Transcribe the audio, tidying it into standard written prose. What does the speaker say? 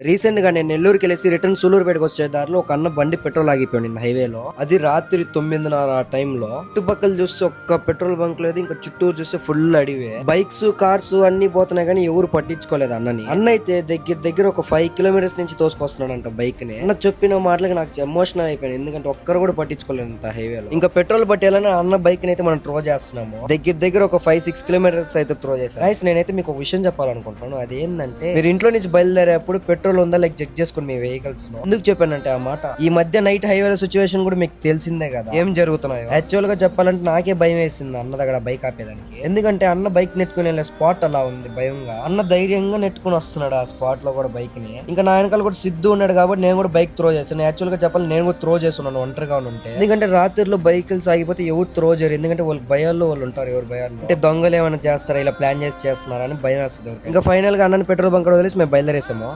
Recent గా నేను నెల్లూరుకి వెళ్ళేసి రిటర్న్ సూలూరుపేటకు వచ్చే దారిలో ఒక అన్న బండి పెట్రోల్ ఆగిపోయింది హైవేలో. అది రాత్రి 9:30 ఆ టైంలో. చుట్టుపక్కల చూస్తే ఒక్క పెట్రోల్ బంక్ లేదు, ఇంకా చుట్టూరు చూస్తే ఫుల్ అడివే. బైక్స్ కార్స్ అన్ని పోతున్నాయి కానీ ఎవరు పట్టించుకోలేదు అన్నని. అన్న అయితే దగ్గర ఒక 5 కిలోమీటర్స్ నుంచి తోసుకొస్తున్నాడంట బైక్ ని. అన్న చెప్పిన మాటలకి నాకు ఎమోషనల్ అయిపోయింది, ఎందుకంటే ఒక్కరు కూడా పట్టించుకోలేదు హైవేలో. ఇంకా పెట్రోల్ పట్టేయాలని అన్న బైక్ ని అయితే మనం త్రో చేస్తున్నాము. దగ్గర ఒక 5-6 కిలోమీటర్స్ అయితే త్రో చేస్తాను. గైస్ నేనైతే మీకు ఒక విషయం చెప్పాలనుకుంటున్నాను. అదేంటంటే మీరు ఇంట్లో నుంచి బయలుదేరేప్పుడు పెట్రోల్ ఉందా లైక్ చెక్ చేసుకోండి మీ వెహికల్స్ లో. ఎందుకు చెప్పానంటే ఆ మాట, ఈ మధ్య నైట్ హైవేల సిచ్యువేషన్ కూడా మీకు తెలిసిందే కదా ఏం జరుగుతున్నాయో. యాక్చువల్ గా చెప్పాలంటే నాకే భయం వేసింది అన్న దగ్గర బైక్ ఆపేదానికి. ఎందుకంటే అన్న బైక్ నెట్టుకుని వెళ్ళే స్పాట్ అలా ఉంది భయంగా. అన్న ధైర్యంగా నెట్టుకుని వస్తున్నాడు ఆ స్పాట్ లో కూడా బైక్ ని. ఇంకా నా వెనకాల కూడా సిద్ధు ఉన్నాడు కాబట్టి నేను కూడా బైక్ త్రో చేస్తాను. యాక్చువల్ గా చెప్పాలి నేను కూడా త్రో చేస్తున్నాను ఒంటరిగా ఉంటే. ఎందుకంటే రాత్రిలో బైకులు ఆగిపోతే ఎవరు త్రో చేయరు, ఎందుకంటే వాళ్ళ భయాల్లో వాళ్ళు ఉంటారు. ఎవరు భయాలు అంటే దొంగలు ఏమైనా చేస్తారా, ఇలా ప్లాన్ చేసి చేస్తున్నారా అని భయం వేస్తుంది. ఇంకా ఫైనల్ గా అన్న పెట్రోల్ బంక్ వదిలేసి మేము బయలుదేరేసాము.